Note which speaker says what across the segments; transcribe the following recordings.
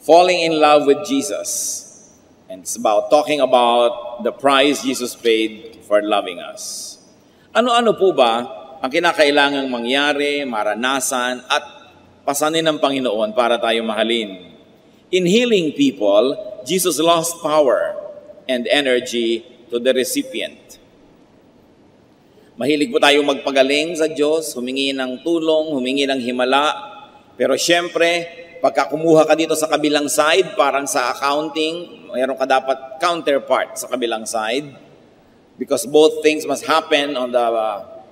Speaker 1: falling in love with Jesus. And it's about talking about the price Jesus paid for loving us. Ano-ano po ba ang kinakailangang mangyari, maranasan, at pasanin ng Panginoon para tayo mahalin? In healing people, Jesus lost power and energy to the recipient. Mahilig po tayong magpagaling sa Diyos, humingi ng tulong, humingi ng himala, pero syempre, pagka kumuha ka dito sa kabilang side, parang sa accounting, mayroon ka dapat counterpart sa kabilang side because both things must happen on the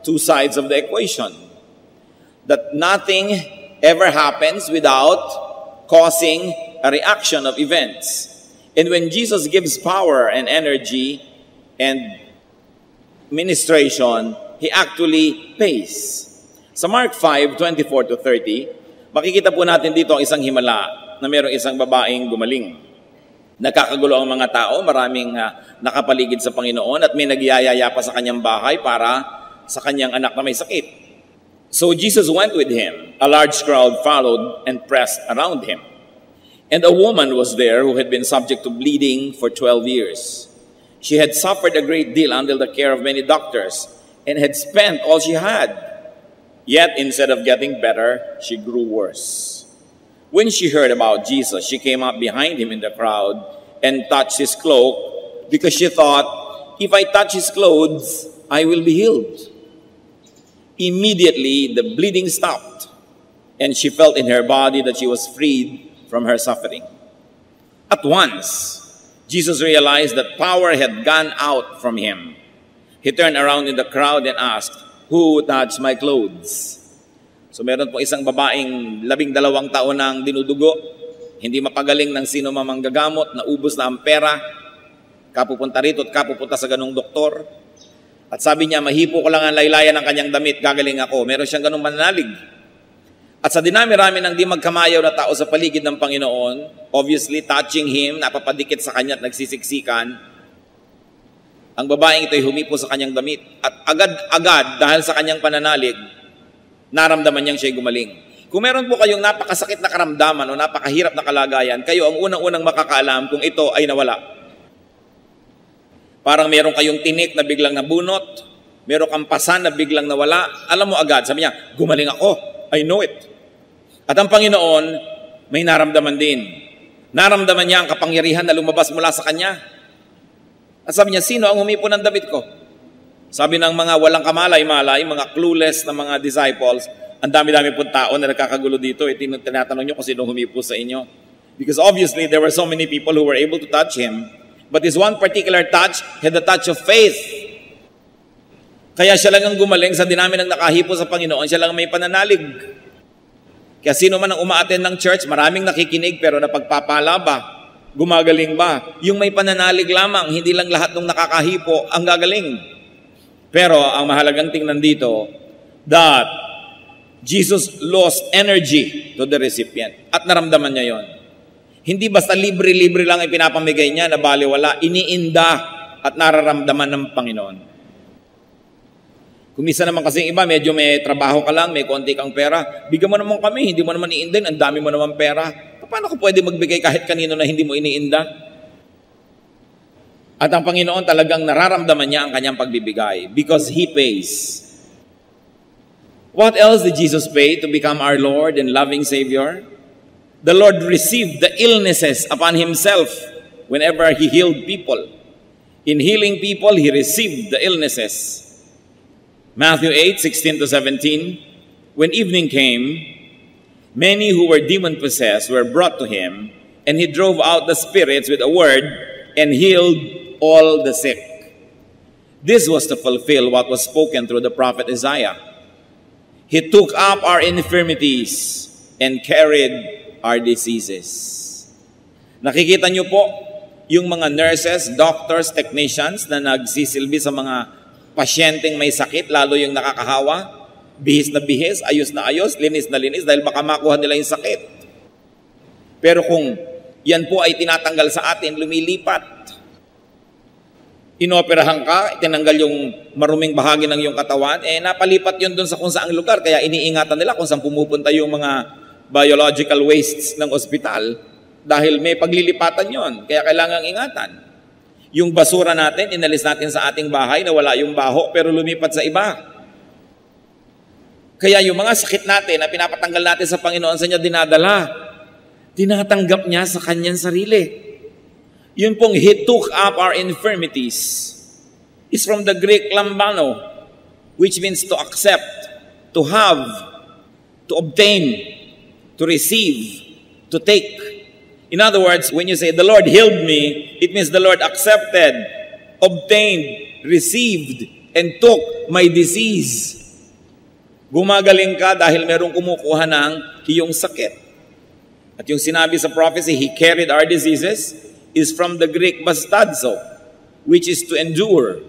Speaker 1: two sides of the equation. That nothing ever happens without causing a reaction of events. And when Jesus gives power and energy and ministration, He actually pays. Sa Mark 5:24-30, makikita po natin dito ang isang himala na mayroong isang babaeng gumaling. Nakakagulo ang mga tao, maraming nakapaligid sa Panginoon at may nagyayaya pa sa kanyang bahay para sa kanyang anak na may sakit. So Jesus went with him. A large crowd followed and pressed around him. And a woman was there who had been subject to bleeding for 12 years. She had suffered a great deal under the care of many doctors and had spent all she had. Yet instead of getting better, she grew worse. When she heard about Jesus, she came up behind him in the crowd and touched his cloak because she thought, if I touch his clothes, I will be healed. Immediately, the bleeding stopped, and she felt in her body that she was freed from her suffering. At once, Jesus realized that power had gone out from him. He turned around in the crowd and asked, "Who touched my clothes?" So meron po isang babaeng 12 taon nang dinudugo, hindi mapagaling ng sino mamanggagamot, naubos na ang pera, kapupunta rito at kapupunta sa ganung doktor. At sabi niya, mahipo ko lang ang laylayan ng kanyang damit, gagaling ako. Meron siyang ganung mananalig. At sa dinami-rami ng di magkamayaw na tao sa paligid ng Panginoon, obviously touching him, napapadikit sa kanya at nagsisiksikan, ang babaeng ito'y humipo sa kanyang damit. At agad-agad, dahil sa kanyang pananalig, naramdaman niyang siya'y gumaling. Kung meron po kayong napakasakit na karamdaman o napakahirap na kalagayan, kayo ang unang-unang makakaalam kung ito ay nawala. Parang meron kayong tinik na biglang nabunot, meron kang pasan na biglang nawala, alam mo agad, sabi niya, gumaling ako, I know it. At ang Panginoon, may naramdaman din. Naramdaman niya ang kapangyarihan na lumabas mula sa kanya. At sabi niya, sino ang humipo ng damit ko? Sabi ng mga walang kamalay-malay, mga clueless na mga disciples, ang dami-dami po tao na nagkakagulo dito, tinatanong nyo kung sino humipo sa inyo. Because obviously, there were so many people who were able to touch him, but this one particular touch had the touch of faith. Kaya siya lang ang gumaling sa dinami ng nakahipo sa Panginoon, siya lang may pananalig. Kaya sino man ang umaattend ng church, maraming nakikinig pero napagpapala ba? Gumagaling ba? Yung may pananalig lamang, hindi lang lahat ng nakakahipo ang gagaling. Pero ang mahalagang tingnan dito, that Jesus lost energy to the recipient. At naramdaman niya yon. Hindi basta libre-libre lang ipinapamigay niya na baliwala, iniinda at nararamdaman ng Panginoon. Kung minsan naman kasi iba, medyo may trabaho ka lang, may konti kang pera, bigyan mo naman kami, hindi mo naman iinda, ang dami mo naman pera. Paano ko pwede magbigay kahit kanino na hindi mo iniinda? At ang Panginoon talagang nararamdaman niya ang kanyang pagbibigay because He pays. What else did Jesus pay to become our Lord and loving Savior? The Lord received the illnesses upon Himself whenever He healed people. In healing people, He received the illnesses. Matthew 8:16-17, when evening came, many who were demon-possessed were brought to Him, and He drove out the spirits with a word and healed all the sick. This was to fulfill what was spoken through the prophet Isaiah. He took up our infirmities and carried our diseases. Nakikita niyo po yung mga nurses, doctors, technicians na nagsisilbi sa mga pasyenteng may sakit, lalo yung nakakahawa, bihis na bihis, ayos na ayos, linis na linis dahil baka makuha nila yung sakit. Pero kung yan po ay tinatanggal sa atin, lumilipat. Inoperahan ka, tinanggal yung maruming bahagi ng iyong katawan, napalipat yun dun sa kung saang lugar. Kaya iniingatan nila kung saan pumupunta yung mga biological wastes ng ospital. Dahil may paglilipatan yon, kaya kailangang ingatan. Yung basura natin, inalis natin sa ating bahay na wala yung baho pero lumipat sa iba. Kaya yung mga sakit natin na pinapatanggal natin sa Panginoon, sa niya dinadala. Tinatanggap niya sa kanyang sarili. Yun pong He took up our infirmities is from the Greek lambano, which means to accept, to have, to obtain, to receive, to take. In other words, when you say, the Lord healed me, it means the Lord accepted, obtained, received, and took my disease. Gumagaling ka dahil merong kumukuha ng iyong sakit. At yung sinabi sa prophecy, He carried our diseases, is from the Greek bastadzo, which is to endure,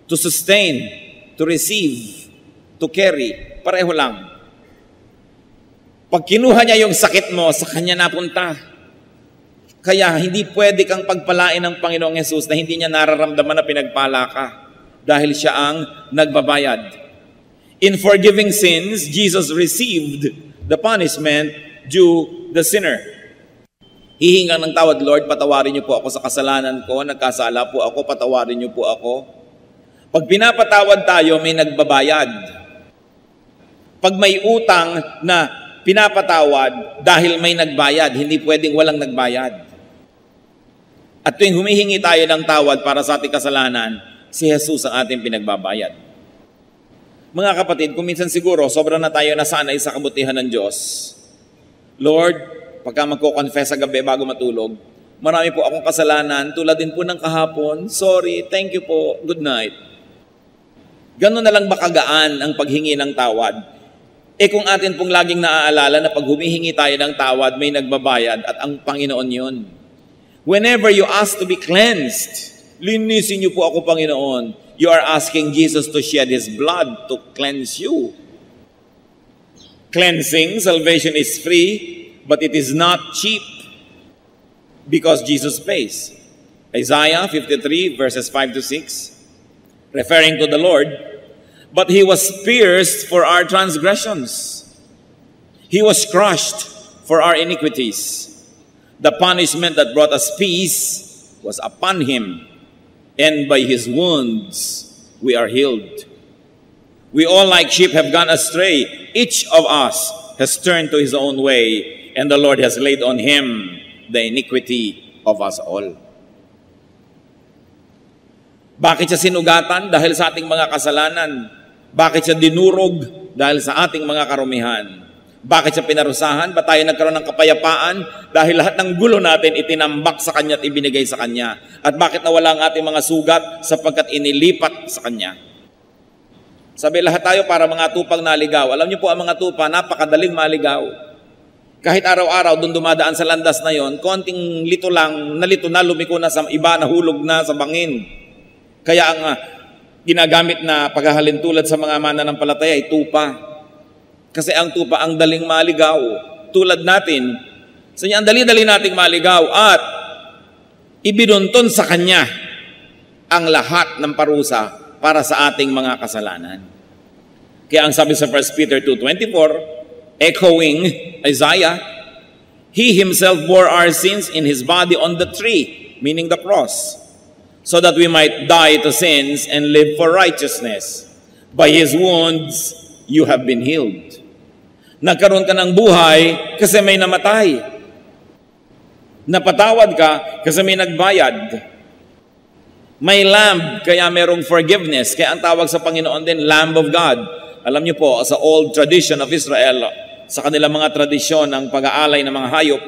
Speaker 1: to sustain, to receive, to carry. Pareho lang. Pag kinuha niya yung sakit mo, sa kanya napunta. Kaya hindi pwede kang pagpalain ng Panginoong Hesus na hindi niya nararamdaman na pinagpala ka dahil siya ang nagbabayad. In forgiving sins, Jesus received the punishment due the sinner. Hihingang ng tawad, Lord, patawarin niyo po ako sa kasalanan ko, nagkasala po ako, patawarin niyo po ako. Pag pinapatawad tayo, may nagbabayad. Pag may utang na pinapatawad dahil may nagbayad, hindi pwedeng walang nagbayad. At tuwing humihingi tayo ng tawad para sa ating kasalanan, si Jesus ang ating pinagbabayad. Mga kapatid, kung minsan siguro, sobrang na tayo nasanay sa kabutihan ng Diyos. Lord, pagka magko-confess sa gabi bago matulog, marami po akong kasalanan, tulad din po ng kahapon, sorry, thank you po, good night. Ganon na lang ba kagaan ang paghingi ng tawad? Kung atin pong laging naaalala na pag humihingi tayo ng tawad, may nagbabayad at ang Panginoon yun. Whenever you ask to be cleansed, linisin niyo po ako, Panginoon. You are asking Jesus to shed His blood to cleanse you. Cleansing, salvation is free, but it is not cheap because Jesus pays. Isaiah 53 verses 5 to 6, referring to the Lord, but He was pierced for our transgressions. He was crushed for our iniquities. The punishment that brought us peace was upon Him, and by His wounds we are healed. We all like sheep have gone astray. Each of us has turned to his own way, and the Lord has laid on Him the iniquity of us all. Bakit siya sinugatan? Dahil sa ating mga kasalanan. Bakit siya dinurog? Dahil sa ating mga karumihan. Bakit siya pinarusahan? Ba't tayo nagkaroon ng kapayapaan? Dahil lahat ng gulo natin itinambak sa Kanya at ibinigay sa Kanya. At bakit nawala ang ating mga sugat? Sapagkat inilipat sa Kanya. Sabi, lahat tayo para mga tupang naligaw. Alam niyo po, ang mga tupa, napakadaling maligaw. Kahit araw-araw, doon dumadaan sa landas na yon, konting lito lang, nalito na, lumiko na sa iba, nahulog na sa bangin. Kaya ang ginagamit na paghahalin tulad sa mga mananampalataya ay tupa. Kasi ang tupa ang daling maligaw. Tulad natin, sa niya ang dali-dali nating maligaw at ibinunton sa Kanya ang lahat ng parusa para sa ating mga kasalanan. Kaya ang sabi sa 1 Peter 2:24, echoing Isaiah, He Himself bore our sins in His body on the tree, meaning the cross, so that we might die to sins and live for righteousness. By His wounds, you have been healed. Nagkaroon ka ng buhay kasi may namatay. Napatawad ka kasi may nagbayad. May lamb, kaya merong forgiveness. Kaya ang tawag sa Panginoon din, Lamb of God. Alam niyo po, sa old tradition of Israel, sa kanilang mga tradisyon ng pag-aalay ng mga hayop,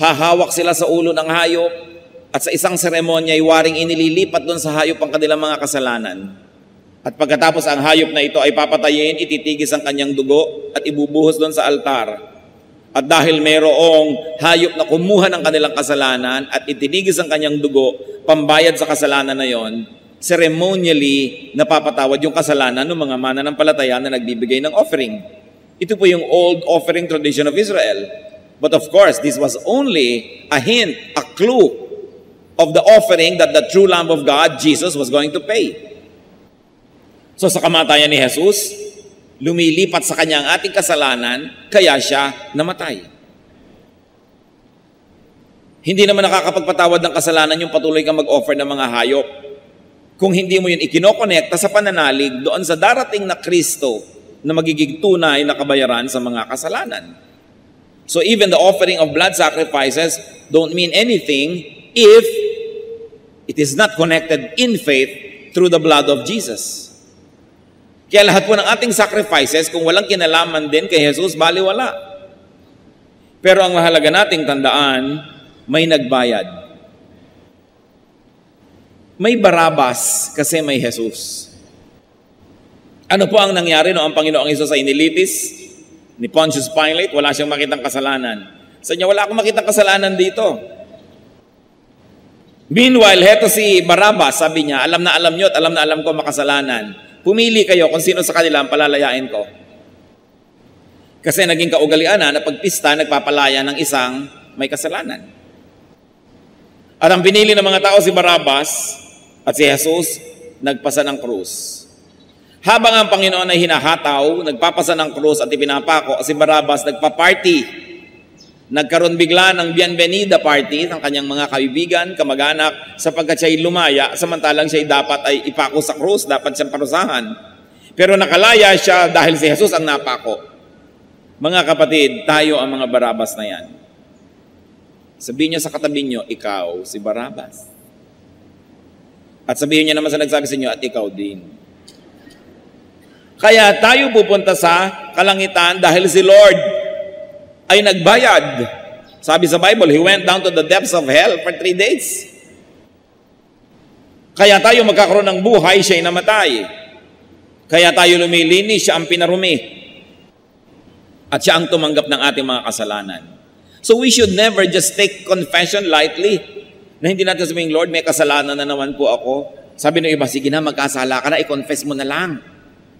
Speaker 1: hahawak sila sa ulo ng hayop at sa isang seremonya ay waring inililipat doon sa hayop ang kanilang mga kasalanan. At pagkatapos ang hayop na ito ay papatayin, ititigis ang kanyang dugo at ibubuhos doon sa altar. At dahil mayroong hayop na kumuha ng kanilang kasalanan at itinigis ang kanyang dugo, pambayad sa kasalanan na yon, ceremonially napapatawad yung kasalanan ng mga mananampalataya na nagbibigay ng offering. Ito po yung old offering tradition of Israel. But of course, this was only a hint, a clue of the offering that the true Lamb of God, Jesus, was going to pay. So sa kamatayan ni Jesus, lumilipat sa Kanya ang ating kasalanan, kaya Siya namatay. Hindi naman nakakapagpatawad ng kasalanan yung patuloy kang mag-offer ng mga hayop. Kung hindi mo yun ikinokonekta sa pananalig doon sa darating na Kristo na magiging tunay na kabayaran sa mga kasalanan. So even the offering of blood sacrifices don't mean anything if it is not connected in faith through the blood of Jesus. Kaya lahat po ng ating sacrifices, kung walang kinalaman din kay Jesus, baliwala. Pero ang mahalaga nating tandaan, may nagbayad. May Barabas kasi may Jesus. Ano po ang nangyari noong ang Panginoong Hesus ay inilitis ni Pontius Pilate? Wala siyang makitang kasalanan. Sa niya, wala akong makitang kasalanan dito. Meanwhile, heto si Barabas, sabi niya, alam na alam niyo at alam na alam ko makasalanan. Pumili kayo kung sino sa kanila ang palalayain ko. Kasi naging kaugalian na pagpista, nagpapalaya ng isang may kasalanan. At ang pinili ng mga tao si Barabas at si Jesus, nagpasa ng krus. Habang ang Panginoon ay hinahataw, nagpapasa ng krus at ipinapako, si Barabas nagpa-party. Nagkaroon bigla ng bienvenida party ng kanyang mga kaibigan, kamag-anak, sapagkat siya'y lumaya, samantalang siya'y dapat ay ipako sa krus, dapat siyang parusahan. Pero nakalaya siya dahil si Jesus ang napako. Mga kapatid, tayo ang mga Barabas na yan. Sabihin niyo sa katabi niyo, ikaw si Barabas. At sabihin niyo naman sa nagsabi sa inyo, at ikaw din. Kaya tayo pupunta sa kalangitan dahil si Lord ay nagbayad. Sabi sa Bible, He went down to the depths of hell for 3 days. Kaya tayo magkakaroon ng buhay, siya'y namatay. Kaya tayo lumilinis, siya ang pinarumi. At siya ang tumanggap ng ating mga kasalanan. So we should never just take confession lightly. Na hindi natin sabihin, Lord, may kasalanan na naman po ako. Sabi ng iba, sige na, magkasala ka na, i-confess mo na lang.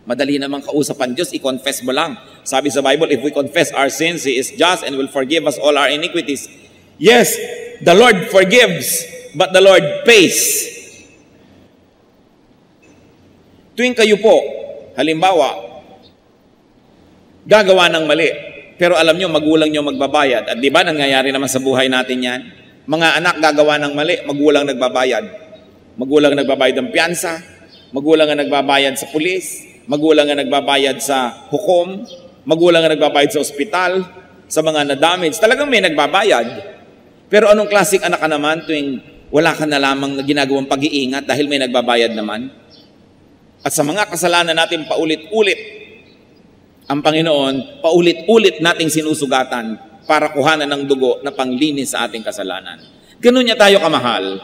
Speaker 1: Madali namang kausapan Diyos, i-confess mo lang. Sabi sa Bible, if we confess our sins, He is just and will forgive us all our iniquities. Yes, the Lord forgives, but the Lord pays. Tuwing kayo po, halimbawa, gagawa ng mali, pero alam nyo, magulang nyo magbabayad. At di ba, nangyayari naman sa buhay natin yan? Mga anak gagawa ng mali, magulang nagbabayad. Magulang nagbabayad ng piyansa, magulang ang nagbabayad sa pulis, magulang ang nagbabayad sa hukom, magulang ang nagbabayad sa ospital, sa mga na-damage. Talagang may nagbabayad. Pero anong klaseng anak ka naman tuwing wala ka na lamang ginagawang pag-iingat dahil may nagbabayad naman? At sa mga kasalanan natin paulit-ulit, ang Panginoon, paulit-ulit nating sinusugatan para kuhanan ng dugo na panglinis sa ating kasalanan. Ganun niya tayo kamahal.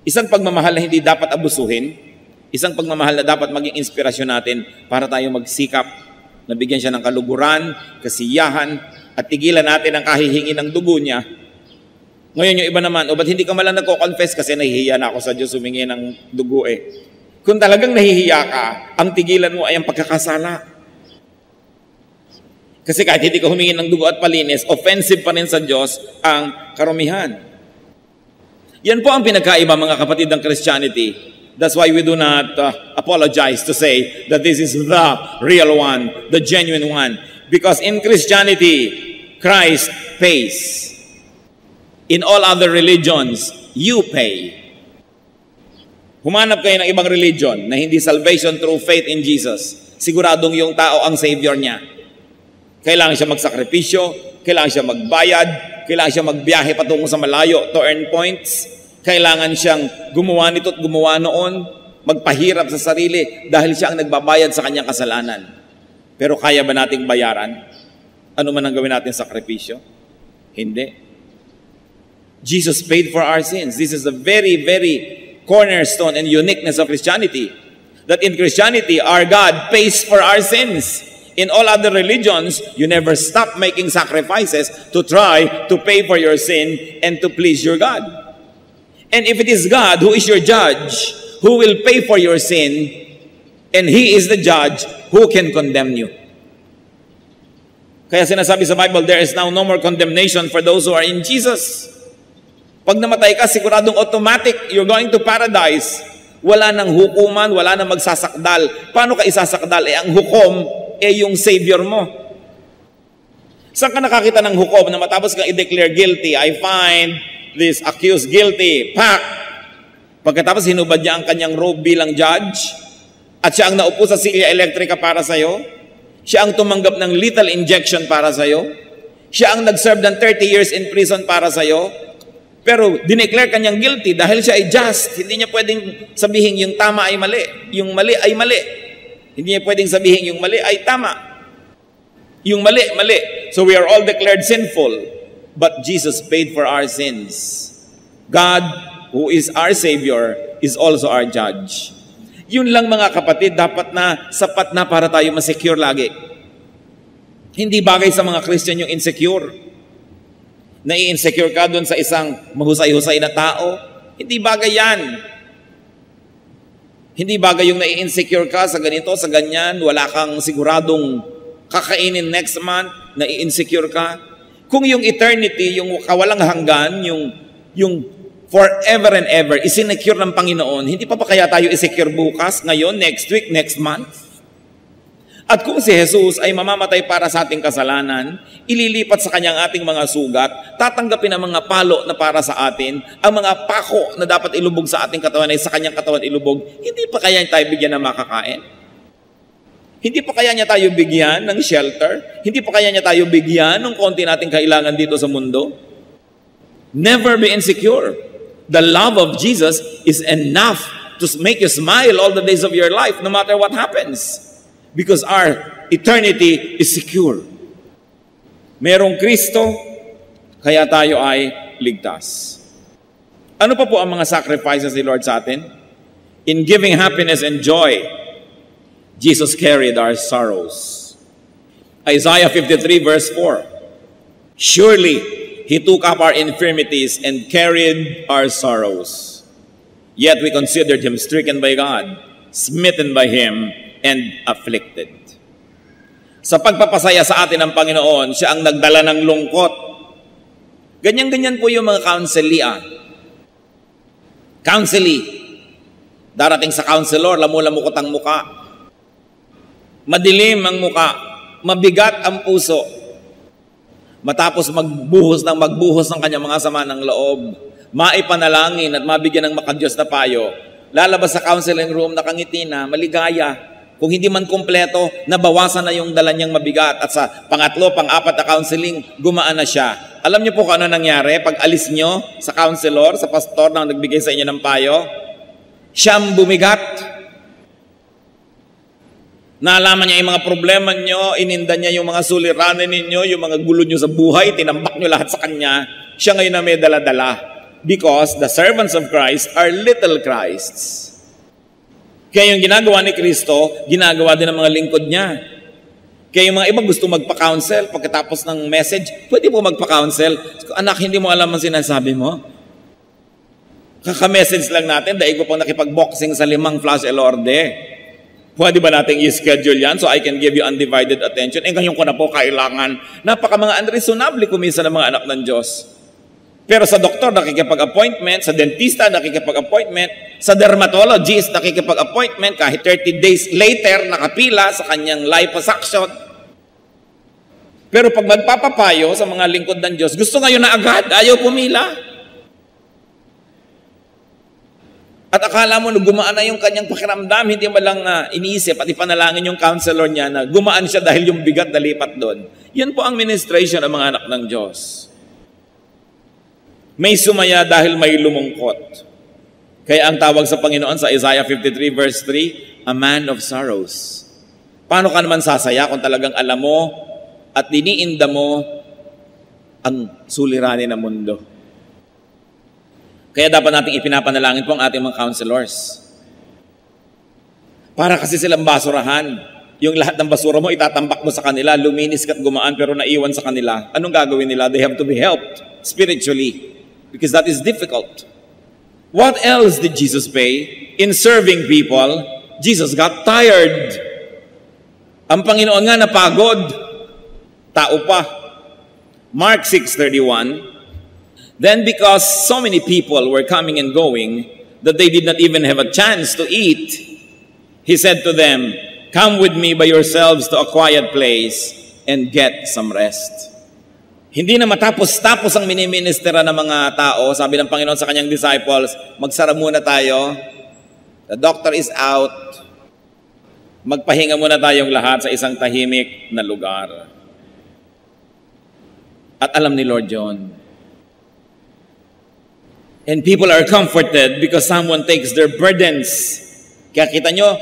Speaker 1: Isang pagmamahal na hindi dapat abusuhin, isang pagmamahal na dapat maging inspirasyon natin para tayo magsikap na bigyan siya ng kaluguran, kasiyahan, at tigilan natin ang kahihingi ng dugo niya. Ngayon yung iba naman, ba't hindi ka malang nagko-confess kasi nahihiya na ako sa Diyos humingi ng dugo eh. Kung talagang nahihiya ka, ang tigilan mo ay ang pagkakasala. Kasi kahit hindi ka humingi ng dugo at palinis, offensive pa rin sa Diyos ang karumihan. Yan po ang pinagkaiba, mga kapatid, ng Christianity. That's why we do not apologize to say that this is the real one, the genuine one. Because in Christianity, Christ pays. In all other religions, you pay. Humanap kayo ng ibang religion na hindi salvation through faith in Jesus. Siguradong yung tao ang Savior niya. Kailangan siya magsakripisyo, kailangan siya magbayad, kailangan siya magbiyahe patungo sa malayo to earn points, kailangan siyang gumawa nito at gumawa noon, magpahirap sa sarili dahil siya ang nagbabayad sa kanyang kasalanan. Pero kaya ba nating bayaran? Ano man ang gawin natin sakripisyo? Hindi. Jesus paid for our sins. This is the very, very cornerstone and uniqueness of Christianity. That in Christianity, our God pays for our sins. In all other religions, you never stop making sacrifices to try to pay for your sin and to please your God. And if it is God who is your judge, who will pay for your sin, and He is the judge, who can condemn you? Kaya sinasabi sa Bible, there is now no more condemnation for those who are in Jesus. Pag namatay ka, siguradong automatic, you're going to paradise. Wala nang hukuman, wala nang magsasakdal. Paano ka isasakdal? Ang hukom, yung Savior mo. Saan ka nakakita ng hukom na matapos kang i-declare guilty, I find this accused guilty. Pak! Pagkatapos hinubad niya ang kanyang robe bilang judge, at siya ang naupo sa silya elektrika para sa'yo, siya ang tumanggap ng lethal injection para sa'yo, siya ang nag-serve ng 30 years in prison para sa'yo, pero dineclare kanyang guilty dahil siya ay just. Hindi niya pwedeng sabihin yung tama ay mali, yung mali ay mali. Hindi niya pwedeng sabihin yung mali ay tama. Yung mali, mali. So we are all declared sinful, but Jesus paid for our sins. God, who is our Savior, is also our judge. Yun lang mga kapatid, dapat na sapat na para tayo masecure lagi. Hindi bagay sa mga Christian yung insecure. Nai-insecure ka doon sa isang mahusay-husay na tao. Hindi bagay yan. Hindi bagay yung nai-insecure ka sa ganito, sa ganyan, wala kang siguradong kakainin next month, nai-insecure ka. Kung yung eternity, yung kawalang hanggan, yung forever and ever, isinecure ng Panginoon, hindi pa kaya tayo isecure bukas, ngayon, next week, next month? At kung si Jesus ay mamamatay para sa ating kasalanan, ililipat sa kanyang ating mga sugat, tatanggapin ang mga palo na para sa atin, ang mga pako na dapat ilubog sa ating katawan ay sa kanyang katawan ilubog, hindi pa kaya tayo bigyan ng makakain? Hindi pa kaya niya tayo bigyan ng shelter? Hindi pa kaya niya tayo bigyan ng konti nating kailangan dito sa mundo? Never be insecure. The love of Jesus is enough to make you smile all the days of your life, no matter what happens. Because our eternity is secure. Merong Kristo, kaya tayo ay ligtas. Ano pa po ang mga sacrifices ni Lord sa atin? In giving happiness and joy, Jesus carried our sorrows. Isaiah 53 verse 4. Surely, He took up our infirmities and carried our sorrows. Yet we considered Him stricken by God, smitten by Him, and afflicted. Sa pagpapasaya sa atin ng Panginoon, siya ang nagdala ng lungkot. Ganyan-ganyan po yung mga counselee. Darating sa counselor, lamu-lamukot ang muka. Madilim ang muka. Mabigat ang puso. Matapos magbuhos ng kanyang mga sama ng loob, maipanalangin at mabigyan ng makadiyos na payo, lalabas sa counseling room, nakangiti na, maligaya. Kung hindi man kumpleto, nabawasan na yung dala niyang mabigat. At sa pangatlo, pang-apat na counseling, gumaan na siya. Alam niyo po kung ano nangyari? Pag alis niyo sa counselor, sa pastor na nagbigay sa inyo ng payo, siyang bumigat. Naalaman niya yung mga problema niyo, ininda niya yung mga suliranin ninyo, yung mga gulo niyo sa buhay, tinambak niyo lahat sa kanya. Siya ngayon na may dala-dala. Because the servants of Christ are little Christs. Kaya yung ginagawa ni Kristo, ginagawa din ng mga lingkod niya. Kaya yung mga iba gusto magpa-counsel, pagkatapos ng message, pwede po magpa-counsel. Anak, hindi mo alam ang sinasabi mo? Kaka-message lang natin, dahil ko pang nakipag-boxing sa 5 flash elorde. Pwede ba natin i-schedule yan so I can give you undivided attention? Ngayon ko na po kailangan. Napaka mga unreasonable kumisa ng mga anak ng Diyos. Pero sa doktor, nakikipag-appointment. Sa dentista, nakikipag-appointment. Sa dermatologist, nakikipag-appointment. Kahit 30 days later, nakapila sa kanyang liposuction. Pero pag magpapapayo sa mga lingkod ng Diyos, gusto ngayon na agad, ayaw pumila. At akala mo na gumaan na yung kanyang pakiramdam, hindi mo lang iniisip at ipanalangin yung counselor niya na gumaan siya dahil yung bigat nalipat doon. Yan po ang ministration ng mga anak ng Diyos. May sumaya dahil may lumungkot. Kaya ang tawag sa Panginoon sa Isaiah 53 verse 3, a man of sorrows. Paano ka naman sasaya kung talagang alam mo at diniinda mo ang suliranin ng mundo? Kaya dapat nating ipinapanalangin po ang ating mga counselors. Para kasi silang basurahan. Yung lahat ng basura mo, itatambak mo sa kanila, luminis ka't gumaan pero naiwan sa kanila. Anong gagawin nila? They have to be helped spiritually because that is difficult. What else did Jesus pay? In serving people, Jesus got tired. Ang Panginoon nga napagod. Tao pa. Mark 6:31, then because so many people were coming and going that they did not even have a chance to eat, He said to them, come with me by yourselves to a quiet place and get some rest. Hindi na matapos-tapos ang miniministera ng mga tao. Sabi ng Panginoon sa kanyang disciples, magsara muna tayo. The doctor is out. Magpahinga muna tayong lahat sa isang tahimik na lugar. At alam ni Lord John. And people are comforted because someone takes their burdens. Kaya kita nyo,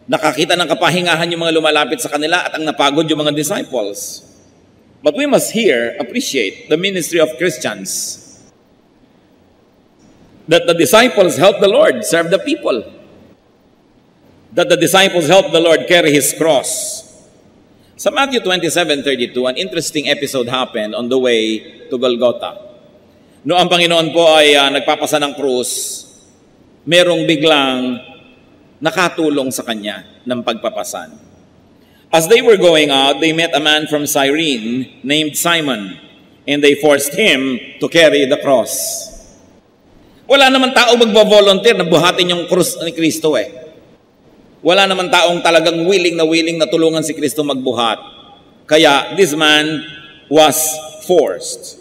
Speaker 1: nakakita ng kapahingahan yung mga lumalapit sa kanila at ang napagod yung mga disciples. But we must here appreciate the ministry of Christians. That the disciples help the Lord serve the people. That the disciples help the Lord carry His cross. Sa Matthew 27:32, an interesting episode happened on the way to Golgotha. No ang Panginoon po ay nagpapasa ng krus, merong biglang nakatulong sa kanya ng pagpapasan. As they were going out, they met a man from Cyrene named Simon, and they forced him to carry the cross. Wala naman tao magbo-volunteer na buhatin yung krus ni Kristo eh. Wala naman taong talagang willing na tulungan si Kristo magbuhat. Kaya this man was forced.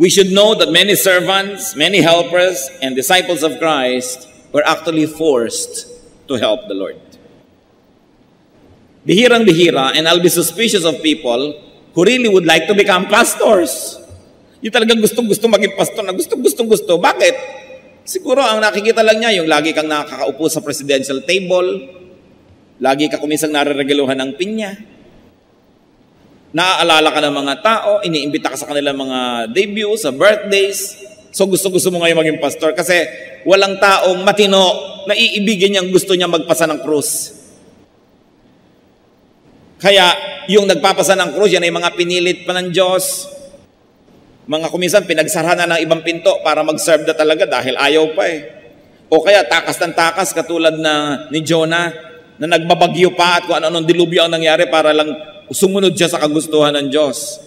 Speaker 1: We should know that many servants, many helpers, and disciples of Christ were actually forced to help the Lord. Bihirang-bihira, and I'll be suspicious of people who really would like to become pastors. Yung talagang gustong-gusto maging pastor na gustong-gusto. Bakit? Siguro ang nakikita lang niya, yung lagi kang nakakaupo sa presidential table, lagi ka kumisang nare-regaluhan ng pinya, naaalala ka ng mga tao, iniimbita ka sa kanilang mga debut, sa birthdays, so gusto-gusto mo ngayon maging pastor kasi walang taong matino na iibigin niyang gusto niya magpasa ng krus. Kaya yung nagpapasa ng krus, yan ay mga pinilit pa ng Diyos. Mga kuminsan, pinagsara na ng ibang pinto para mag-serve na talaga dahil ayaw pa eh. O kaya takas ng takas katulad ni Jonah na nagbabagyo pa at kung ano-anong dilubyo ang nangyari para lang sumunod siya sa kagustuhan ng Diyos.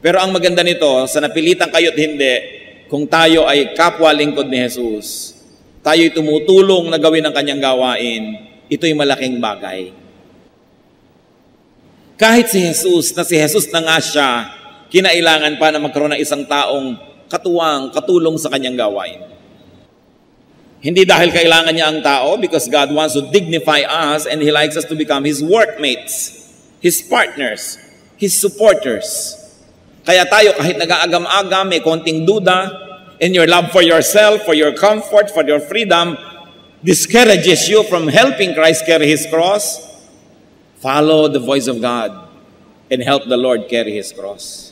Speaker 1: Pero ang maganda nito, sa napilitan kayo't hindi, kung tayo ay kapwa lingkod ni Jesus, tayo'y tumutulong na gawin ang kanyang gawain, ito'y malaking bagay. Kahit si Jesus na nga siya, kinailangan pa na magkaroon ng isang taong katuwang, katulong sa kanyang gawain. Hindi dahil kailangan niya ang tao, because God wants to dignify us and He likes us to become His workmates, His partners, His supporters. Kaya tayo kahit nag-aagam-agam, may konting duda, and your love for yourself, for your comfort, for your freedom, discourages you from helping Christ carry His cross, follow the voice of God and help the Lord carry His cross.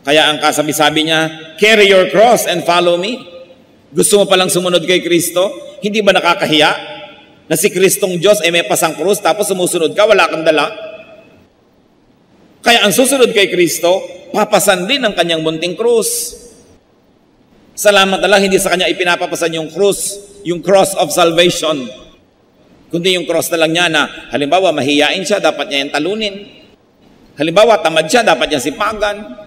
Speaker 1: Kaya ang kasabi-sabi niya, carry your cross and follow me. Gusto mo palang sumunod kay Kristo? Hindi ba nakakahiya na si Kristong Diyos ay may pasang krus tapos sumusunod ka, wala kang dala? Kaya ang susunod kay Kristo, papasan din ang kanyang munting krus. Salamat na lang, hindi sa kanya ipinapapasan yung krus, yung cross of salvation. Kundi yung cross na lang niya na, halimbawa, mahiyain siya, dapat niya yung talunin. Halimbawa, tamad siya, dapat niya sipagan.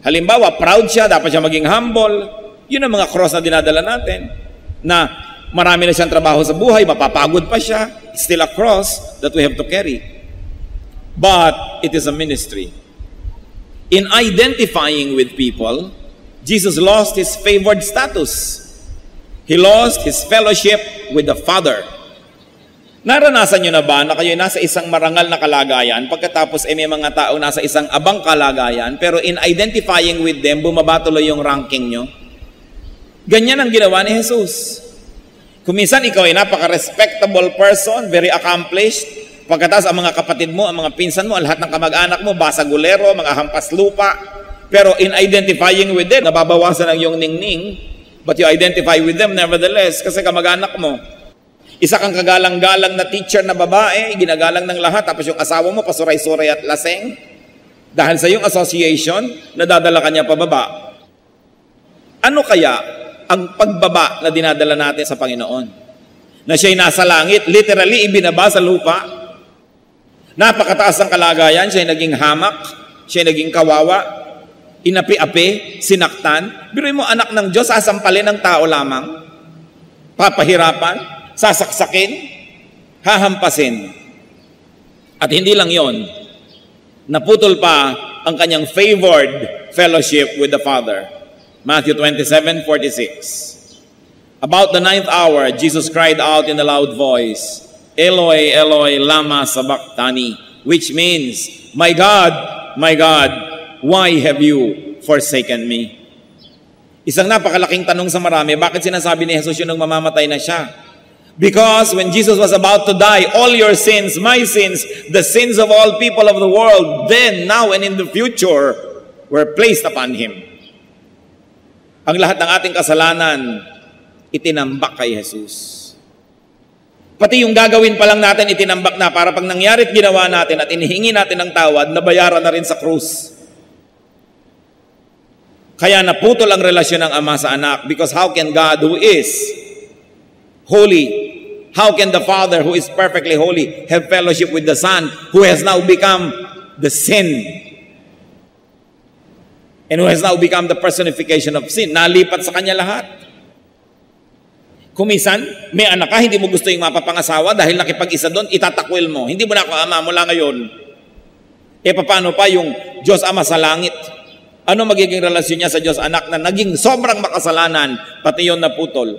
Speaker 1: Halimbawa, proud siya, dapat siya maging humble. Yun ang mga cross na dinadala natin. Na marami na siyang trabaho sa buhay, mapapagod pa siya. It's still a cross that we have to carry. But it is a ministry. In identifying with people, Jesus lost His favored status. He lost His fellowship with the Father. Naranasan nyo na ba na kayo nasa isang marangal na kalagayan, pagkatapos may mga tao nasa isang abang kalagayan, pero in identifying with them, bumaba tuloy yung ranking nyo? Ganyan ang ginawa ni Jesus. Kung minsan ikaw ay napaka-respectable person, very accomplished, pagkatapos ang mga kapatid mo, ang mga pinsan mo, ang lahat ng kamag-anak mo, basagulero, mga hampas lupa, pero in identifying with them, nababawasan ang iyong ningning, but you identify with them nevertheless, kasi kamag-anak mo. Isa kang kagalang-galang na teacher na babae, ginagalang ng lahat, tapos yung asawa mo, pasuray-suray at laseng. Dahil sa iyong association, nadadala ka niya pababa. Ano kaya ang pagbaba na dinadala natin sa Panginoon? Na siya'y nasa langit, literally ibinaba sa lupa. Napakataas ang kalagayan, siya'y naging hamak, siya'y naging kawawa, inapi-api, sinaktan. Biruin mo, anak ng Diyos, sasampalin ng tao lamang. Papahirapan. Sasaksakin, hahampasin. At hindi lang yon. Naputol pa ang kanyang favored fellowship with the Father. Matthew 27:46. About the 9th hour, Jesus cried out in a loud voice, Eloi, Eloi, lama sabachthani, which means, my God, why have you forsaken me? Isang napakalaking tanong sa marami, bakit sinasabi ni Jesus yun nung mamamatay na siya? Because when Jesus was about to die, all your sins, my sins, the sins of all people of the world, then, now, and in the future, were placed upon Him. Ang lahat ng ating kasalanan, itinambak kay Jesus. Pati yung gagawin pa lang natin, itinambak na para pag nangyari at ginawa natin at inihingi natin ng tawad, nabayaran na rin sa krus. Kaya naputol ang relasyon ng Ama sa Anak, because how can God who is holy, how can the Father who is perfectly holy have fellowship with the Son who has now become the sin and who has now become the personification of sin? Nalipat sa Kanya lahat. Kumisan, may anak ka, hindi mo gusto yung mapapangasawa dahil nakipag-isa doon, itatakwil mo. Hindi mo na ako ama mula ngayon. E paano pa yung Diyos Ama sa langit? Ano magiging relasyon niya sa Diyos Anak na naging sobrang makasalanan, pati yun naputol?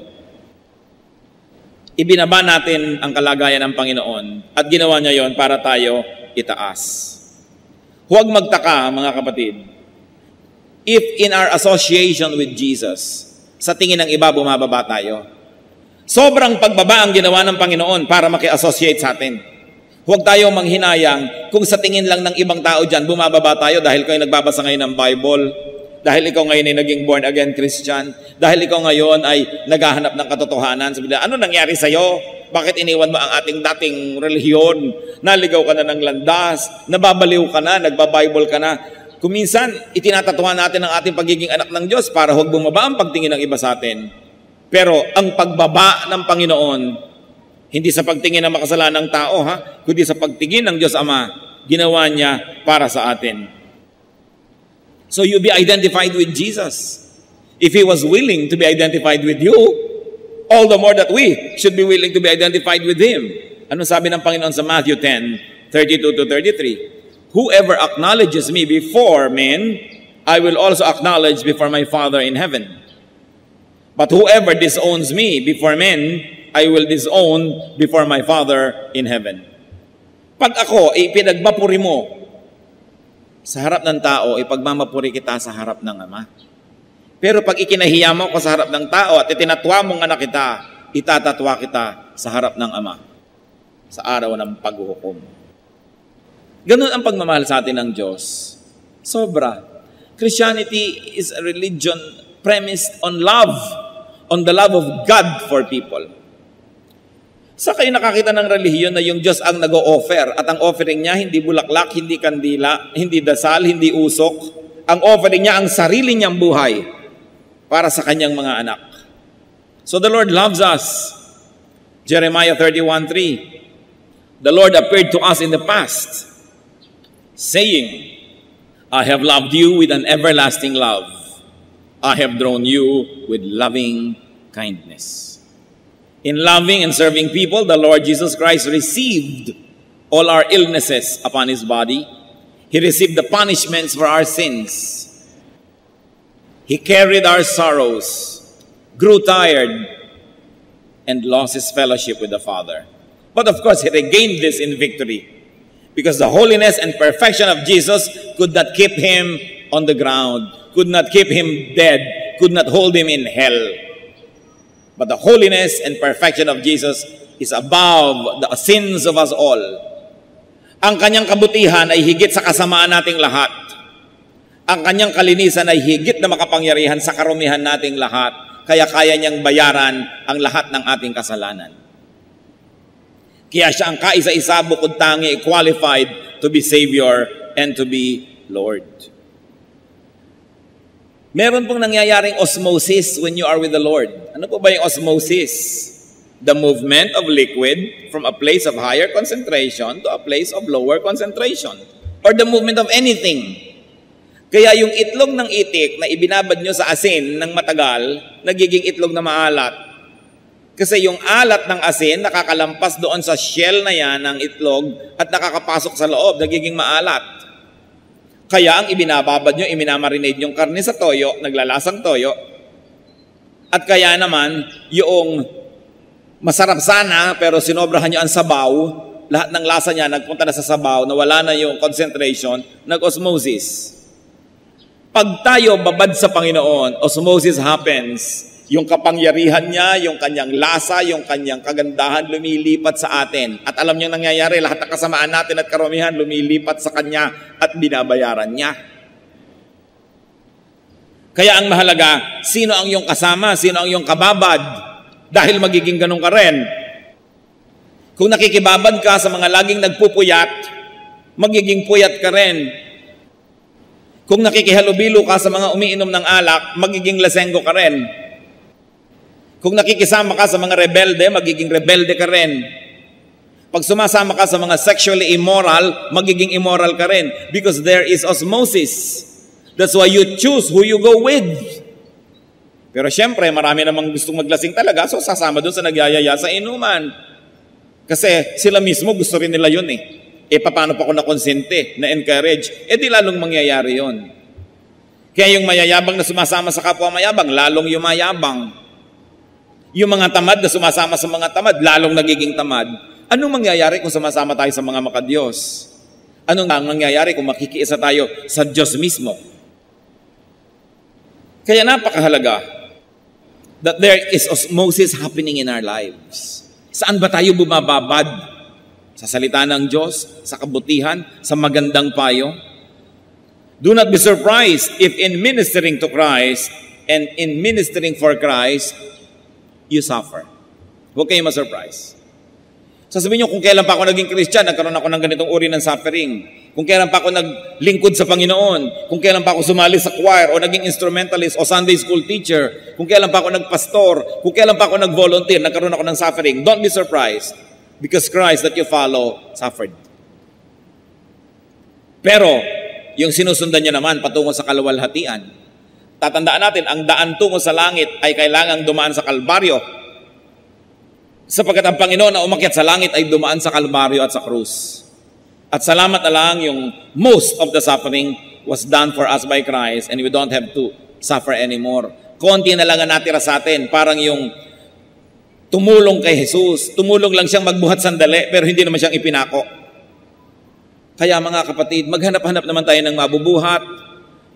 Speaker 1: Ibinaba natin ang kalagayan ng Panginoon at ginawa niya yon para tayo itaas. Huwag magtaka, mga kapatid, if in our association with Jesus, sa tingin ng iba bumababa tayo. Sobrang pagbaba ang ginawa ng Panginoon para maki-associate sa atin. Huwag tayong manghinayang kung sa tingin lang ng ibang tao dyan, bumababa tayo dahil kayo nagbabasa ngayon ng Bible, dahil ikaw ngayon ay naging born-again Christian, dahil ikaw ngayon ay naghahanap ng katotohanan. Sabi nila, ano nangyari sa'yo? Bakit iniwan mo ang ating dating relihiyon? Naligaw ka na ng landas, nababaliw ka na, nagbabible ka na. Kung minsan, itinatatuhan natin ang ating pagiging anak ng Diyos para huwag bumaba ang pagtingin ng iba sa atin. Pero ang pagbaba ng Panginoon, hindi sa pagtingin ng makasalanang tao, kundi sa pagtingin ng Diyos Ama, ginawa niya para sa atin. So you be identified with Jesus. If He was willing to be identified with you, all the more that we should be willing to be identified with Him. Ano sabi ng Panginoon sa Matthew 10:32-33? Whoever acknowledges me before men, I will also acknowledge before my Father in heaven. But whoever disowns me before men, I will disown before my Father in heaven. Pag ako ay pinagbapuri mo sa harap ng tao, ipagmamapuri kita sa harap ng Ama. Pero pag ikinahiya mo ko sa harap ng tao at itinatwa mong anak kita, itatatwa kita sa harap ng Ama sa araw ng paghuhukom. Ganun ang pagmamahal sa atin ng Diyos. Sobra. Christianity is a religion premised on love, on the love of God for people. Sa kayo nakakita ng relihiyon na yung Diyos ang nag-o-offer at ang offering niya hindi bulaklak, hindi kandila, hindi dasal, hindi usok. Ang offering niya ang sarili niyang buhay para sa kanyang mga anak. So the Lord loves us. Jeremiah 31:3. The Lord appeared to us in the past, saying, I have loved you with an everlasting love. I have drawn you with loving kindness. In loving and serving people, the Lord Jesus Christ received all our illnesses upon His body. He received the punishments for our sins. He carried our sorrows, grew tired, and lost His fellowship with the Father. But of course, He regained this in victory, because the holiness and perfection of Jesus could not keep Him on the ground, could not keep Him dead, could not hold Him in hell. But the holiness and perfection of Jesus is above the sins of us all. Ang kanyang kabutihan ay higit sa kasamaan nating lahat. Ang kanyang kalinisan ay higit na makapangyarihan sa karumihan nating lahat. Kaya kaya niyang bayaran ang lahat ng ating kasalanan. Kaya siya ang kaisa-isa bukod tangi qualified to be Savior and to be Lord. Meron pong nangyayaring osmosis when you are with the Lord. Ano po ba yung osmosis? The movement of liquid from a place of higher concentration to a place of lower concentration. Or the movement of anything. Kaya yung itlog ng itik na ibinabad nyo sa asin ng matagal, nagiging itlog na maalat. Kasi yung alat ng asin nakakalampas doon sa shell na yan ng itlog at nakakapasok sa loob, nagiging maalat. Kaya ang ibinababad nyo, iminamarinade yung karne sa toyo, naglalasang toyo. At kaya naman, yung masarap sana, pero sinobrahan nyo ang sabaw, lahat ng lasa niya nagpunta na sa sabaw, nawala na yung concentration, nag-osmosis. Pag tayo babad sa Panginoon, osmosis happens. Yung kapangyarihan niya, yung kanyang lasa, yung kanyang kagandahan lumilipat sa atin. At alam niyo nangyayari, lahat ng kasamaan natin at karumihan lumilipat sa kanya at binabayaran niya. Kaya ang mahalaga, sino ang iyong kasama, sino ang iyong kababad, dahil magiging ganun ka rin. Kung nakikibabad ka sa mga laging nagpupuyat, magiging puyat ka rin. Kung nakikihalubilo ka sa mga umiinom ng alak, magiging lasenggo ka rin. Kung nakikisama ka sa mga rebelde, magiging rebelde ka rin. Pag sumasama ka sa mga sexually immoral, magiging immoral ka rin. Because there is osmosis. That's why you choose who you go with. Pero syempre, marami namang gustong maglasing talaga, so sasama doon sa nagyayaya sa inuman. Kasi sila mismo gusto rin nila yun eh. Paano pa ako nakonsente, na-encourage? Di lalong mangyayari yun. Kaya yung mayayabang na sumasama sa kapwa mayabang, lalong yumayabang. Yung mga tamad na sumasama sa mga tamad, lalong nagiging tamad. Anong mangyayari kung sumasama tayo sa mga makadiyos? Anong mangyayari kung makikiisa tayo sa Diyos mismo? Kaya napakahalaga that there is osmosis happening in our lives. Saan ba tayo bumababad? Sa salita ng Diyos, sa kabutihan, sa magandang payo? Do not be surprised if in ministering to Christ and in ministering for Christ, you suffer. Huwag kayong ma-surprise. Sasabihin nyo, kung kailan pa ako naging Christian, nagkaroon ako ng ganitong uri ng suffering. Kung kailan pa ako naglingkod sa Panginoon, kung kailan pa ako sumali sa choir, o naging instrumentalist, o Sunday school teacher, kung kailan pa ako nagpastor, kung kailan pa ako nag-volunteer, nagkaroon ako ng suffering. Don't be surprised, because Christ that you follow suffered. Pero, yung sinusundan niya naman patungo sa kaluwalhatian, tatandaan natin, ang daan tungo sa langit ay kailangang dumaan sa Kalbaryo. Sapagkat ang Panginoon na umakyat sa langit ay dumaan sa Kalbaryo at sa krus. At salamat na lang yung most of the suffering was done for us by Christ and we don't have to suffer anymore. Konti na lang ang natira sa atin, parang yung tumulong kay Jesus. Tumulong lang siyang magbuhat sandali pero hindi naman siyang ipinako. Kaya mga kapatid, maghanap-hanap naman tayo ng mabubuhat.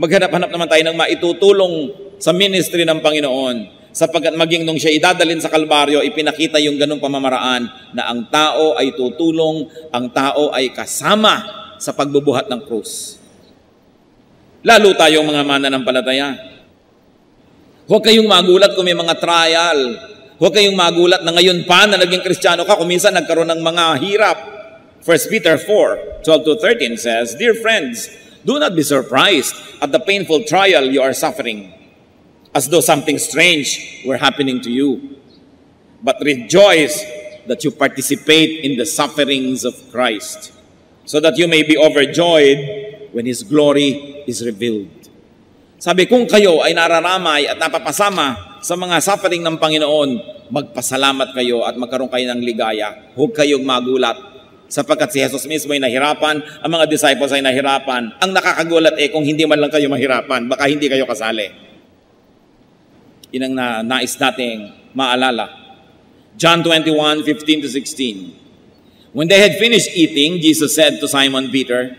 Speaker 1: Maghanap-hanap naman tayo ng maitutulong sa ministry ng Panginoon. Sapagkat maging nung siya idadalin sa Kalbaryo, ipinakita yung ganung pamamaraan na ang tao ay tutulong, ang tao ay kasama sa pagbubuhat ng krus. Lalo tayong mga mananampalataya. Huwag kayong magulat kung may mga trial. Huwag kayong magulat na ngayon pa na naging Kristiyano ka, kung minsan nagkaroon ng mga hirap. 1 Peter 4:12-13 says, Dear friends, do not be surprised at the painful trial you are suffering, as though something strange were happening to you. But rejoice that you participate in the sufferings of Christ, so that you may be overjoyed when His glory is revealed. Sabi, kung kayo ay nararamay at napapasama sa mga suffering ng Panginoon, magpasalamat kayo at magkaroon kayo ng ligaya. Huwag kayong magulat. Sapagkat si Jesus mismo ay nahirapan, ang mga disciples ay nahirapan. Ang nakakagulat kung hindi man lang kayo mahirapan, baka hindi kayo kasali. Yun ang nais nating maalala. John 21:15-16. When they had finished eating, Jesus said to Simon Peter,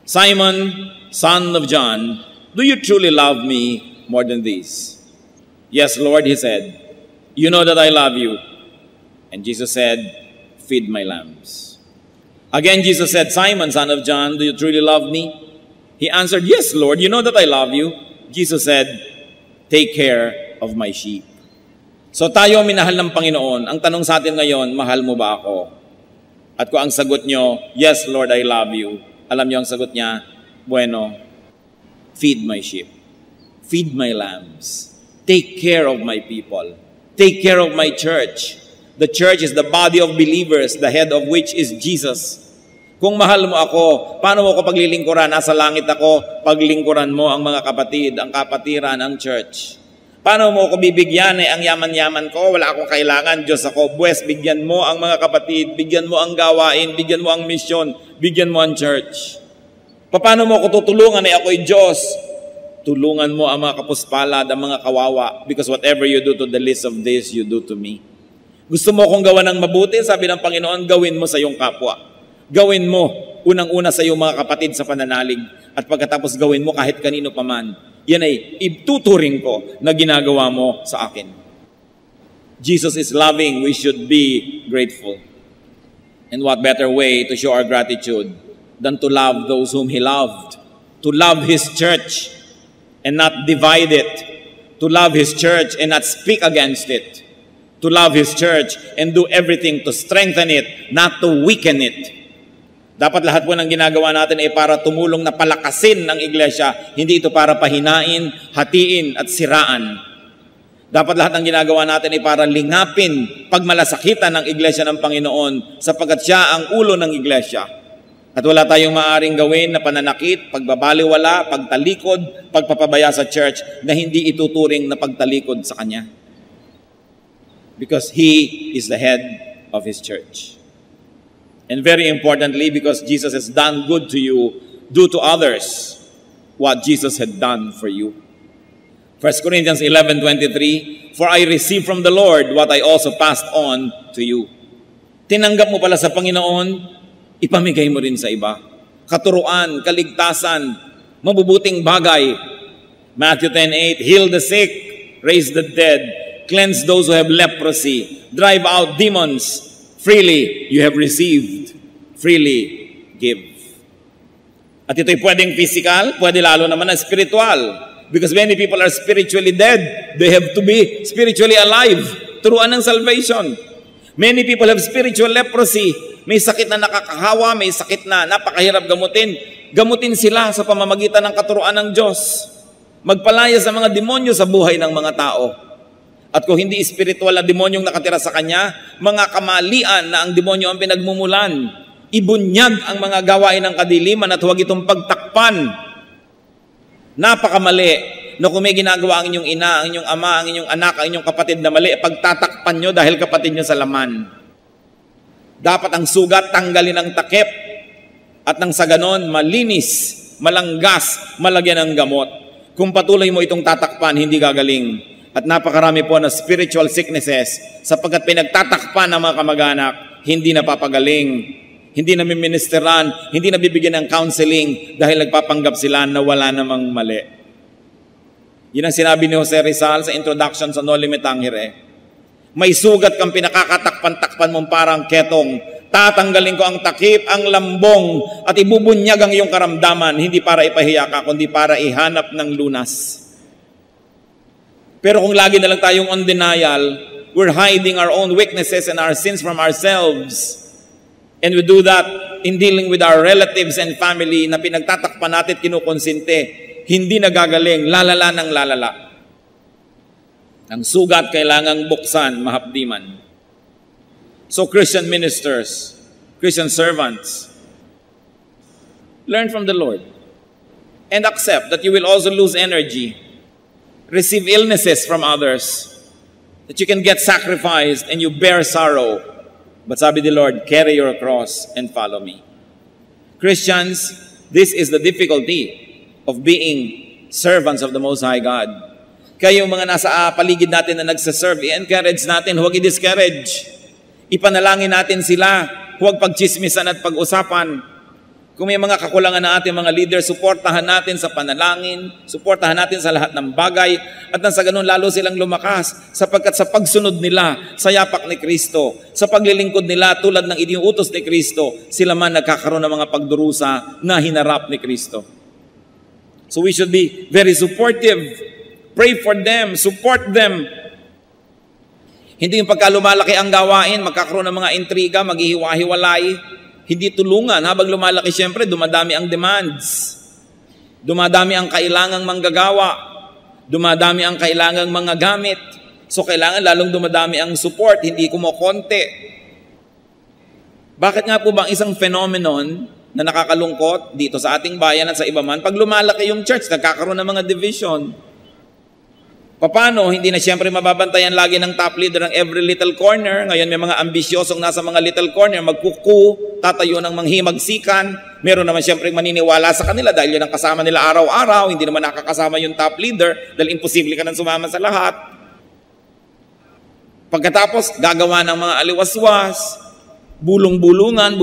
Speaker 1: Simon, son of John, do you truly love me more than these? Yes, Lord, he said, you know that I love you. And Jesus said, feed my lambs. Again, Jesus said, Simon, son of John, do you truly love me? He answered, yes, Lord, you know that I love you. Jesus said, take care of my sheep. So tayo minahal ng Panginoon. Ang tanong sa atin ngayon, mahal mo ba ako? At kung ang sagot nyo, yes, Lord, I love you. Alam nyo ang sagot niya, bueno, feed my sheep. Feed my lambs. Take care of my people. Take care of my church. The church is the body of believers, the head of which is Jesus. Kung mahal mo ako, paano mo ako paglilingkuran? Nasa langit ako, paglingkuran mo ang mga kapatid, ang kapatiran, ang church. Paano mo ako bibigyan? Ang yaman-yaman ko, wala akong kailangan, Diyos ako. Buwes, bigyan mo ang mga kapatid, bigyan mo ang gawain, bigyan mo ang misyon, bigyan mo ang church. Paano mo ako tutulungan ay ako'y Diyos? Tulungan mo ang mga kapuspalad, ang mga kawawa, because whatever you do to the least of this, you do to me. Gusto mo akong gawa ng mabuti? Sabi ng Panginoon, gawin mo sa iyong kapwa. Gawin mo, unang-una sa iyong mga kapatid sa pananalig, at pagkatapos gawin mo kahit kanino paman. Yan ay ituturing ko na ginagawa mo sa akin. Jesus is loving, we should be grateful. And what better way to show our gratitude than to love those whom He loved? To love His church and not divide it. To love His church and not speak against it. To love His church and do everything to strengthen it, not to weaken it. Dapat lahat po ng ginagawa natin ay para tumulong na palakasin ng iglesia. Hindi ito para pahinain, hatiin at siraan. Dapat lahat ng ginagawa natin ay para lingapin pagmalasakitan ng iglesia ng Panginoon sapagkat siya ang ulo ng iglesia. At wala tayong maaaring gawin na pananakit, pagbabaliwala, pagtalikod, pagpapabaya sa church na hindi ituturing na pagtalikod sa Kanya. Because He is the head of His church. And very importantly, because Jesus has done good to you, do to others what Jesus had done for you. 1 Corinthians 11:23, for I received from the Lord what I also passed on to you. Tinanggap mo pala sa Panginoon, ipamigay mo rin sa iba. Katuruan, kaligtasan, mabubuting bagay. Matthew 10:8, heal the sick, raise the dead, cleanse those who have leprosy, drive out demons. Freely you have received, freely give. At ito'y pwedeng physical, pwede lalo naman na spiritual. Because many people are spiritually dead. They have to be spiritually alive. Turuan ng salvation. Many people have spiritual leprosy. May sakit na nakakahawa, may sakit na napakahirap gamutin. Gamutin sila sa pamamagitan ng katuruan ng Diyos. Magpalaya sa mga demonyo sa buhay ng mga tao. At kung hindi spiritual na demonyong nakatira sa kanya, mga kamalian na ang demonyo ang pinagmumulan. Ibunyag ang mga gawain ng kadiliman at huwag itong pagtakpan. Napakamali na kung may ginagawa ang inyong ina, ang inyong ama, ang inyong anak, ang inyong kapatid na mali, pagtatakpan nyo dahil kapatid nyo sa laman. Dapat ang sugat tanggalin ng takip at nang sa ganon malinis, malanggas, malagyan ng gamot. Kung patuloy mo itong tatakpan, hindi gagaling. At napakarami po na spiritual sicknesses sapagkat pinagtatakpan ng mga kamag-anak, hindi napapagaling, hindi namiministeran, hindi nabibigyan ng counseling dahil nagpapanggap sila na wala namang mali. Yun ang sinabi ni Jose Rizal sa introduction sa No Limit Tangere. May sugat kang pinakakatakpan-takpan mong parang ketong, tatanggalin ko ang takip, ang lambong, at ibubunyag ang iyong karamdaman, hindi para ipahiya ka, kundi para ihanap ng lunas. Pero kung lagi na lang tayong on denial, we're hiding our own weaknesses and our sins from ourselves. And we do that in dealing with our relatives and family na pinagtatakpan natin at kinukonsinte. Hindi nagagaling, lalala ng lalala. Ang sugat kailangang buksan, mahapdiman. So Christian ministers, Christian servants, learn from the Lord and accept that you will also lose energy. Receive illnesses from others, that you can get sacrificed and you bear sorrow. But sabi the Lord, carry your cross and follow me. Christians, this is the difficulty of being servants of the Most High God. Kaya yung mga nasa paligid natin na nagsaserve, i-encourage natin, huwag i-discourage. Ipanalangin natin sila, huwag pagchismisan at pag-usapan. Kung may mga kakulangan na ating mga leader, suportahan natin sa panalangin, suportahan natin sa lahat ng bagay, at nang sa ganun lalo silang lumakas, sapagkat sa pagsunod nila sa yapak ni Kristo, sa paglilingkod nila tulad ng iniuutos ni Kristo, sila man nagkakaroon ng mga pagdurusa na hinarap ni Kristo. So we should be very supportive. Pray for them, support them. Hindi yung pagka lumalaki ang gawain, magkakaroon ng mga intriga, maghihiwa-hiwalay. Hindi tulungan. Habang lumalaki, siyempre, dumadami ang demands. Dumadami ang kailangang manggagawa. Dumadami ang kailangang mga gamit. So, kailangan lalong dumadami ang support, hindi kumokonti. Bakit nga po bang isang phenomenon na nakakalungkot dito sa ating bayan at sa iba man, pag lumalaki yung church, nagkakaroon ng mga division. Paano? Hindi na siyempre mababantayan lagi ng top leader ng every little corner. Ngayon may mga ambisyosong nasa mga little corner, magkuku, tatayo ng manghimagsikan, Meron naman siyempre maniniwala sa kanila dahil yun ang kasama nila araw-araw, hindi naman nakakasama yung top leader dahil imposible ka nang sumama sa lahat. Pagkatapos, gagawa ng mga aliwaswas, bulong-bulungan,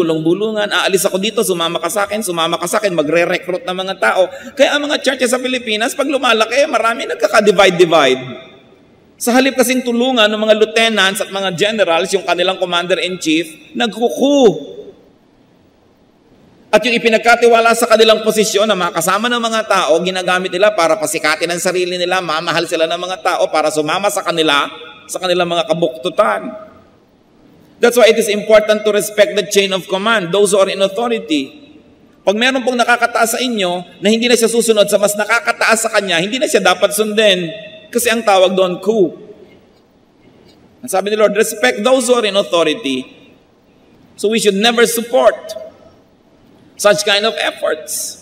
Speaker 1: aalis ako dito, sumama ka sa akin, magre-recruit ng mga tao. Kaya ang mga churches sa Pilipinas, pag lumalaki, marami nagkaka-divide-divide. Sa halip kasing tulungan ng mga lieutenants at mga generals, yung kanilang commander-in-chief, nagkuku. At yung ipinagkatiwala sa kanilang posisyon na makasama ng mga tao, ginagamit nila para pasikatin ang sarili nila, mamahal sila ng mga tao para sumama sa kanilang mga kabuktutan. That's why it is important to respect the chain of command, those who are in authority. Pag meron pong nakakataas sa inyo na hindi na siya susunod sa mas nakakataas sa kanya, hindi na siya dapat sundin. Kasi ang tawag doon, coup. Ang sabi ni Lord, respect those who are in authority. So we should never support such kind of efforts.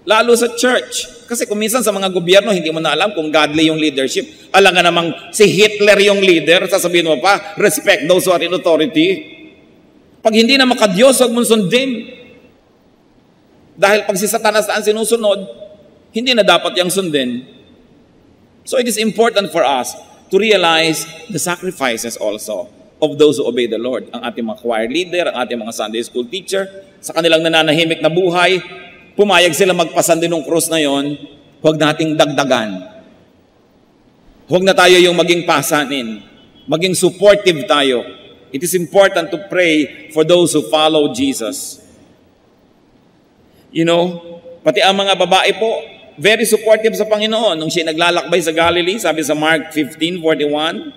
Speaker 1: Lalo sa church. Kasi kung minsan sa mga gobyerno, hindi mo na alam kung godly yung leadership. Alam nga namang si Hitler yung leader, sasabihin mo pa, respect those who are in authority. Pag hindi na makadiyos, huwag mong sundin. Dahil pag si Satanas na ang sinusunod, hindi na dapat yung sundin. So it is important for us to realize the sacrifices also of those who obey the Lord. Ang ating mga choir leader, ang ating mga Sunday school teacher, sa kanilang nananahimik na buhay, pumayag sila magpasan din ng krus na yon, huwag nating dagdagan. Huwag na tayo yung maging pasanin. Maging supportive tayo. It is important to pray for those who follow Jesus. You know, pati ang mga babae po, very supportive sa Panginoon. Nung siya naglalakbay sa Galilee, sabi sa Mark 15:41,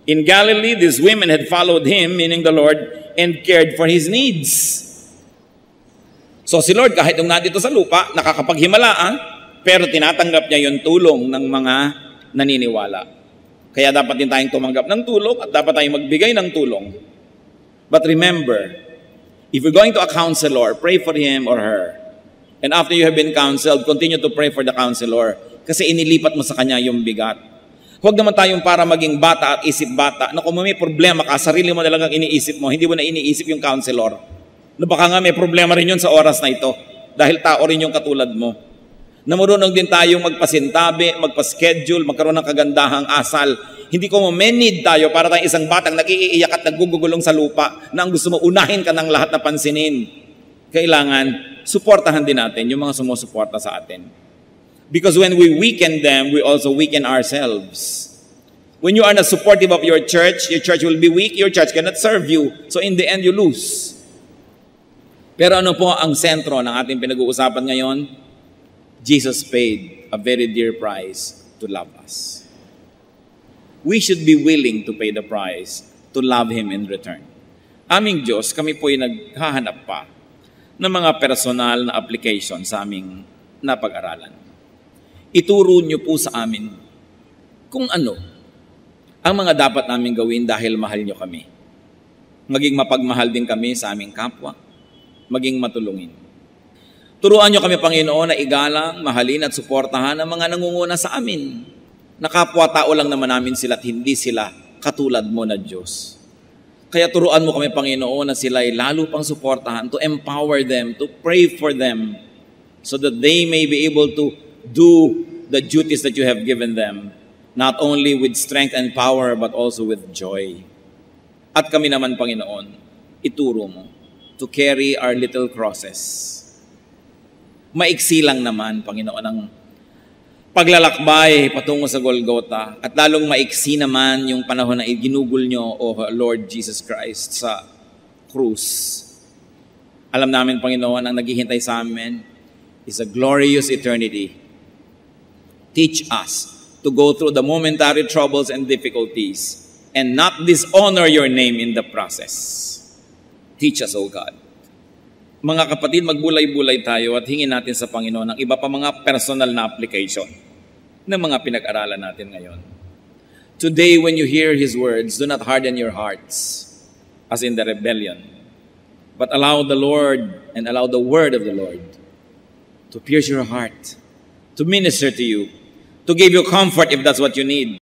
Speaker 1: in Galilee, these women had followed him, meaning the Lord, and cared for his needs. So si Lord, kahit nung nandito sa lupa, nakakapaghimalaan, pero tinatanggap niya yung tulong ng mga naniniwala. Kaya dapat din tayong tumanggap ng tulong at dapat tayong magbigay ng tulong. But remember, if you're going to a counselor, pray for him or her. And after you have been counseled, continue to pray for the counselor kasi inilipat mo sa kanya yung bigat. Huwag naman tayong para maging bata at isip bata na kung may problema ka, sarili mo talagang iniisip mo, hindi mo na iniisip yung counselor. Na baka nga may problema rin yun sa oras na ito dahil tao rin yung katulad mo. Na marunong din tayong magpasintabi, magpa-schedule, magkaroon ng kagandahang asal. Hindi ko may need tayo para tayong isang batang nag-iiyak at naggugugulong sa lupa na ang gusto mo unahin ka ng lahat na pansinin. Kailangan suportahan din natin yung mga sumusuporta sa atin. Because when we weaken them, we also weaken ourselves. When you are not supportive of your church will be weak, your church cannot serve you. So in the end, you lose. Pero ano po ang sentro ng ating pinag-uusapan ngayon? Jesus paid a very dear price to love us. We should be willing to pay the price to love Him in return. Aming Diyos, kami po'y naghahanap pa ng mga personal na application sa aming napag-aralan. Ituro niyo po sa amin kung ano ang mga dapat namin gawin dahil mahal niyo kami. Maging mapagmahal din kami sa aming kapwa, maging matulungin. Turuan niyo kami, Panginoon, na igalang, mahalin at suportahan ang mga nangunguna sa amin. Nakapwa-tao lang naman namin sila at hindi sila katulad mo na Diyos. Kaya turuan mo kami, Panginoon, na sila ay lalo pang suportahan, to empower them, to pray for them, so that they may be able to do the duties that you have given them, not only with strength and power, but also with joy. At kami naman, Panginoon, ituro mo to carry our little crosses. Maiksi lang naman, Panginoon, ang paglalakbay patungo sa Golgotha at lalong maiksi naman yung panahon na ginugol nyo, O Lord Jesus Christ, sa krus. Alam namin, Panginoon, ang naghihintay sa amin is a glorious eternity. Teach us to go through the momentary troubles and difficulties and not dishonor your name in the process. Teach us, O God. Mga kapatid, magbulay-bulay tayo at hingin natin sa Panginoon ang iba pa mga personal na application ng mga pinag-aralan natin ngayon. Today, when you hear His words, do not harden your hearts as in the rebellion, but allow the Lord and allow the word of the Lord to pierce your heart, to minister to you, to give you comfort if that's what you need.